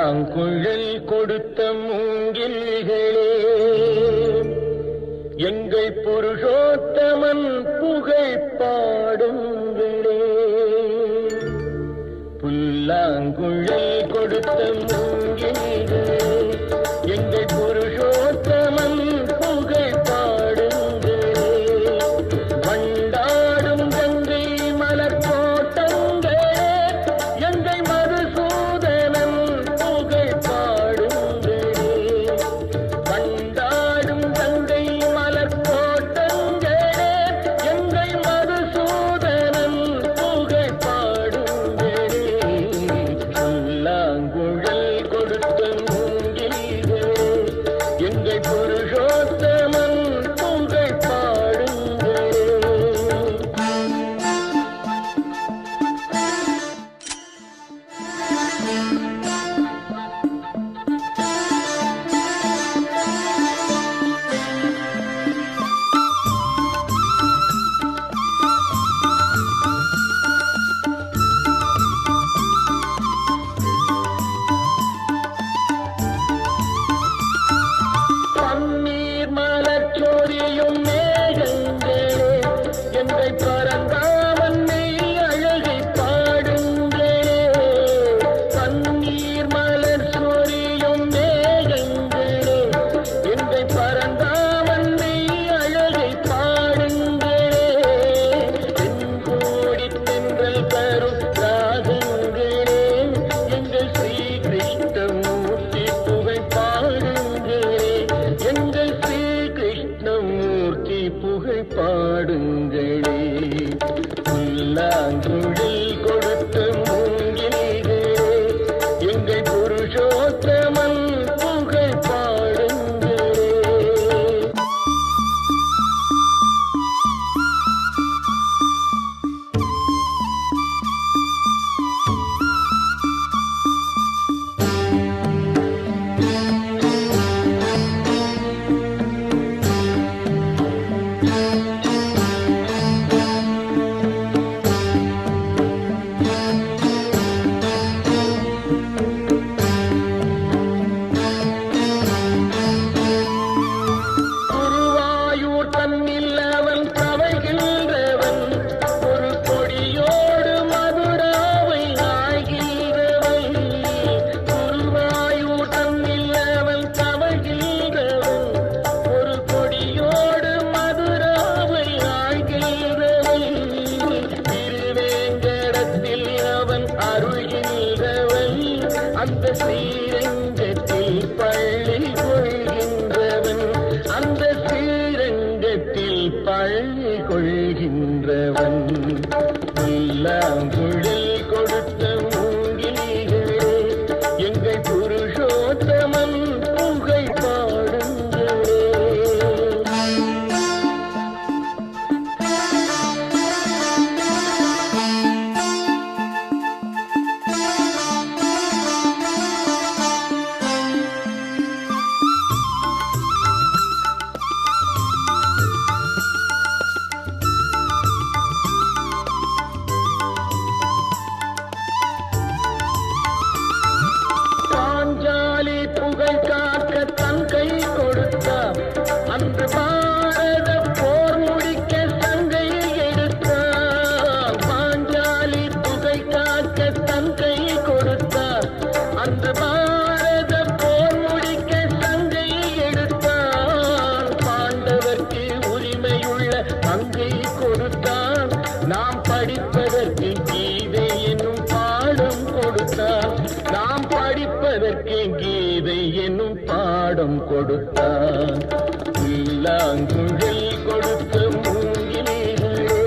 புல்லாங்குழல் கொடுத்த மூங்கில்களே, எங்கள் புருஷோத்தமன் புகழ் பாடுங்களே. புல்லாங்குழல் கொடுத்த மூங்கில்களே, எங்கள் புருஷோத்தமன் புகழ் பாடுங்களே. வண்டாடும் கங்கை மலர் தோட்டங்களே, எங்கள் மதுசூதனன் புகழ் பாடுங்களே. வண்டாடும் கங்கை மலர் தோட்டங்களே, எங்கள் மதுசூதனன் புகழ் பாடுங்களே. புல்லாங்குழல் கொடுத்த மூங்கில்களே, எங்கள் புருஷோத்தமன் புகழ் பாடுங்களே. பன்னீர் மலர் சோரியும் மேகங்களே, எங்கள் பரந்தாமன் மெய் அழகை பாடுங்களே. பன்னீர் மலர் சோரியும் மேகங்களே, எங்கள் பரந்தாமன் மெய் அழகை பாடுங்களே. தென்கோடி தென்றல் தரும் ராகங்களே, எங்கள் ஸ்ரீ கிருஷ்ணமூர்த்தி புகழ் பாடுங்களே. எங்கள் ஸ்ரீ கிருஷ்ணமூர்த்தி புகழ் பாடுங்களே. புல்லாங்குழல் கொடுத்த மூங்கில்களே, எங்கள் புருஷோத்தமன் புகழ் பாடுங்களே. குருவாயூர் தன்னில் அவன் தவழ்கின்றவன், ஒரு கொடியோடு மதுராவை ஆழ்கின்றவன். குருவாயூர் தன்னில் அவன் தவழ்கின்றவன், ஒரு கொடியோடு மதுராவை ஆழ்கின்றவன். திருவேங்கடத்தில் அவன் அருள்கின்றவன், அந்த ஸ்ரீரங்கத்தில் பள்ளி கொள்கின்றவன். அந்த ஸ்ரீரங்கத்தில் பள்ளி கொள்கின்றவன். புல்லாங்குழல் கொடுத்த மூங்கில்களே, எங்கள் புருஷோத்தமன் புகழ் பாடுங்களே. பாஞ்சாலி புகழ் காக்க தன் கை கொடுத்தார், அன்று பாரத போர் முடிக்க சங்கை எடுத்தார். பாஞ்சாலி புகழ் காக்க தன் கை கொடுத்தார், அன்று பாரத போர் முடிக்க சங்கை எடுத்தார். பாண்டவர்க்கு உரிமையுள்ள பங்கை கொடுத்தார், நாம் படிப்பதற்கு கீதை என்னும் பாடம் கொடுத்தார். நாம் படிப்பதற்கு கீதை என்னும் பாடம் கொடுத்தார். புல்லாங்குழல் கொடுத்த மூங்கில்களே,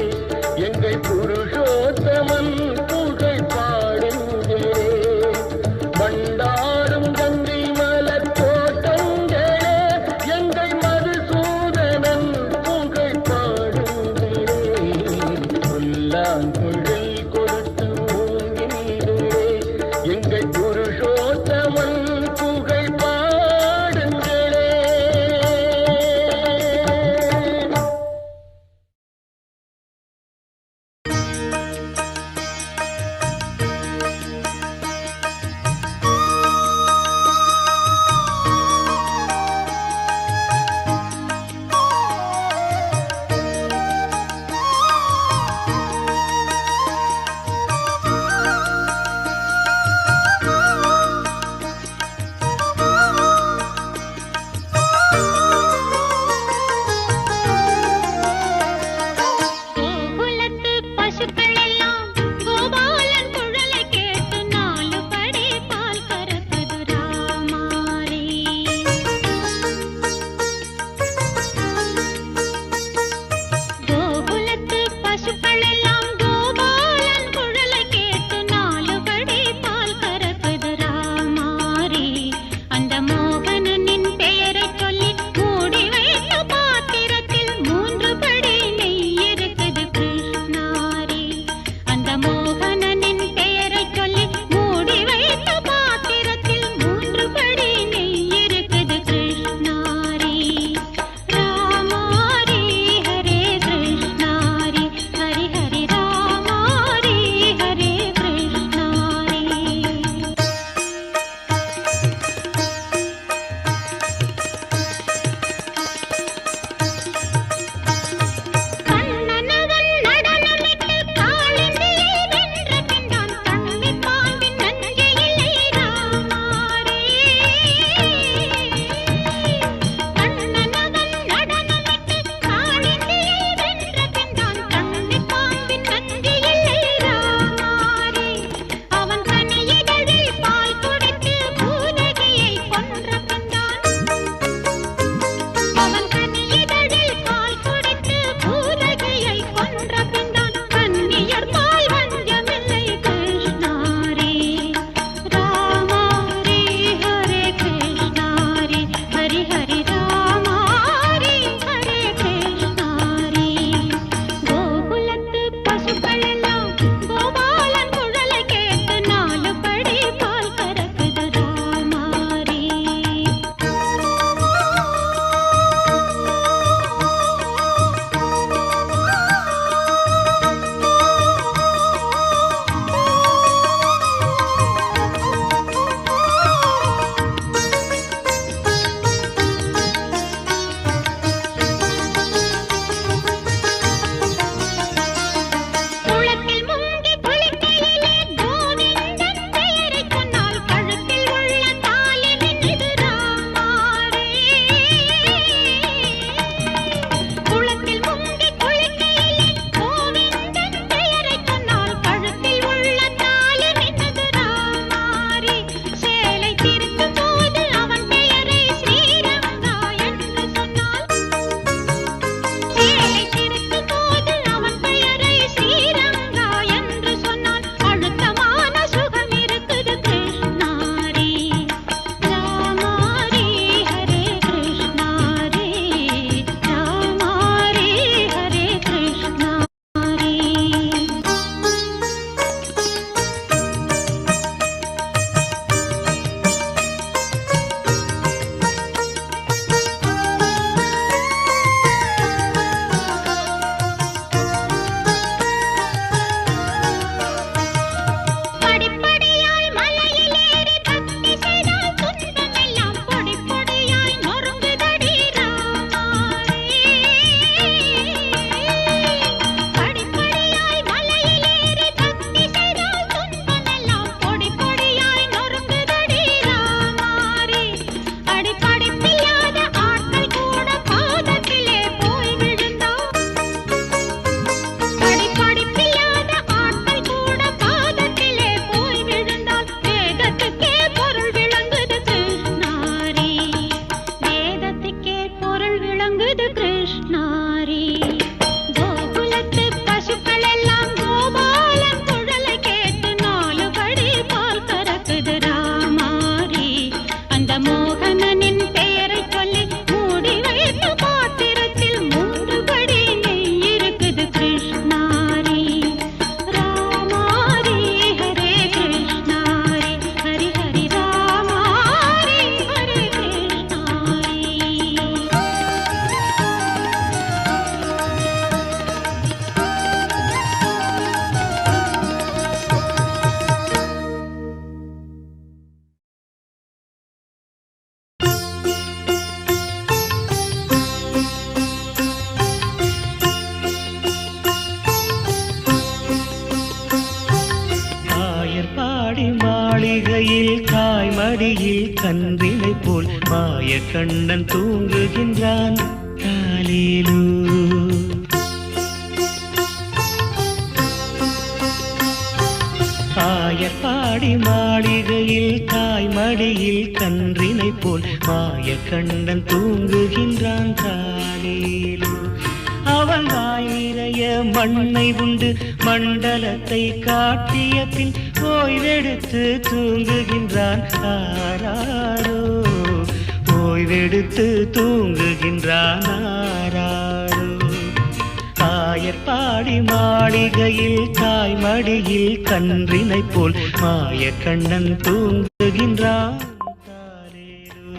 எங்கள் புருஷோத்தமன் புகழ் பாடுங்களே. வண்டாடும் கங்கை மலர் தோட்டங்களே, எங்கள் மதுசூதனன் புகழ் பாடுங்களே. புல்லாங்குழல் கொடுத்த மூங்கில்களே, எங்கள் புருஷோத்தமன் புகழ் பாடுங்களே. மடியில் கன்றினை போல் மாய கண்ணன் தூங்குகின்றான் தாலேலோ. ஆயர்பாடி மாளிகையில் தாய் மடியில் கன்றினை போல் மாய கண்ணன் தூங்குகின்றான் தாலேலோ. அவன் வாய் நிறைய மண்ணை உண்டு மண்டலத்தை காட்டிய பின் ஓய்வெடுத்து தூங்குகின்றான் ஆராரோ. ஓய்வெடுத்து தூங்குகின்றான் ஆராரோ. ஆயர்பாடி மாளிகையில் தாய் மடியில் கன்றினை போல் மாய கண்ணன் தூங்குகின்றான் தாலேலோ.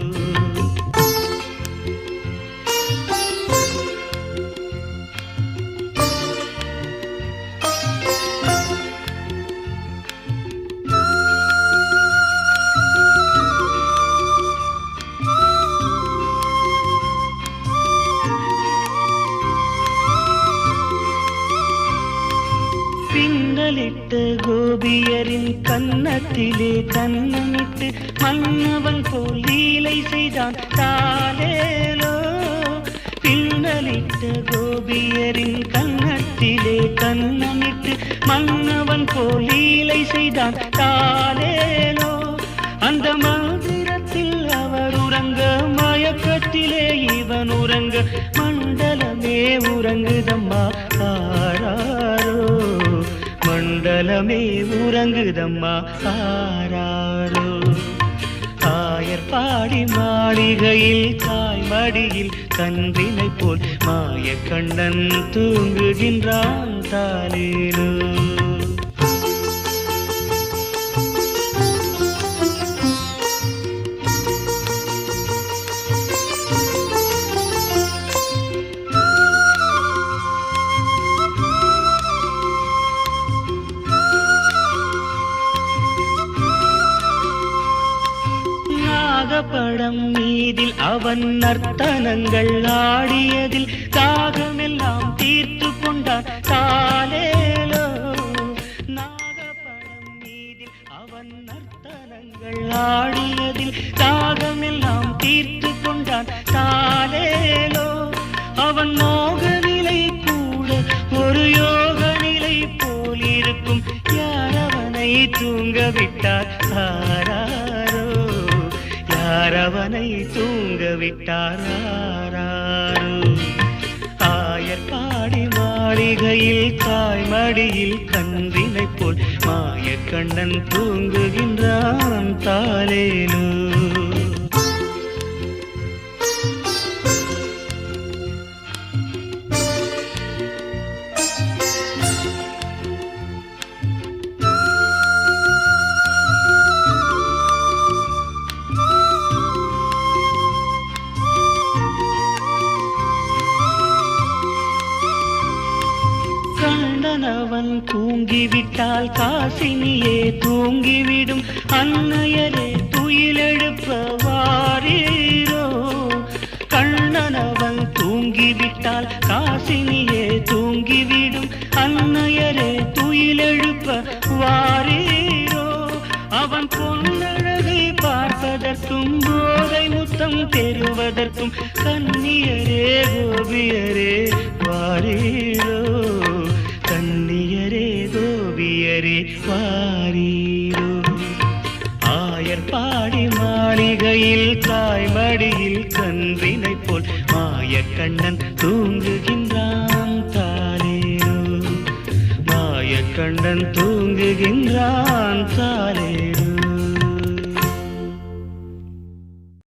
பின்னலிட்டு கோபியரின் கன்னத்திலே கண்ணமிட்டு மன்னவன் போல் லீலை செய்தான் தாலேலோ. பின்னலிட்டு கோபியரின் கன்னத்திலே கண்ணமிட்டு மன்னவன் போல் லீலை செய்தான் தாலேலோ. அந்த மந்திரத்தில் அவர் உறங்க மயக்கத்திலே இவன் உறங்க மண்டலமே உறங்குதம்மா ஆராரோ. மண்டலமே உறங்குதம்மா ஆராரோ. ஆயர்பாடி மாளிகையில் தாய் மடியில் கன்றினை போல் மாய கண்ணன் தூங்குகின்றான் தாலேலோ. படம் மீதில் அவன் நர்த்தனங்கள் ஆடியதில் தாகமெல்லாம் தீர்த்து கொண்டான் தாலேலோ. நாகப்படம் மீதில் அவன் நர்த்தனங்கள் ஆடியதில் தாகமெல்லாம் தீர்த்து கொண்டான் தாலேலோ. அவன் மோக நிலை கூட ஒரு யோக நிலை போல் இருக்கும். யார் அவனை தூங்க விட்டார் ஆராரோ. அவனை தூங்க விட்டார் ஆராரோ. ஆயர்பாடி மாளிகையில் தாய் மடியில் கன்றினை போல் மாய கண்ணன் தூங்குகின்றான் தாலேலோ. அவன் தூங்கிவிட்டால் காசினியே தூங்கிவிடும். அன்னையரே துயிலெழுப்ப வாரீரோ. கண்ணனவன் தூங்கிவிட்டால் காசினியே தூங்கிவிடும். அன்னையரே துயிலெழுப்ப வாரீரோ. அவன் பொன்னழகை பார்ப்பதற்கும் போதை முத்தம் பெறுவதற்கும் கன்னியரே கோபியரே வாரீரோ. கன்னியரே கோபியரே வாரீரோ. ஆயர்பாடி மாளிகையில் தாய் மடியில் கன்றினை போல் மாய கண்ணன் தூங்குகின்றான் தாலேலோ. மாய கண்ணன்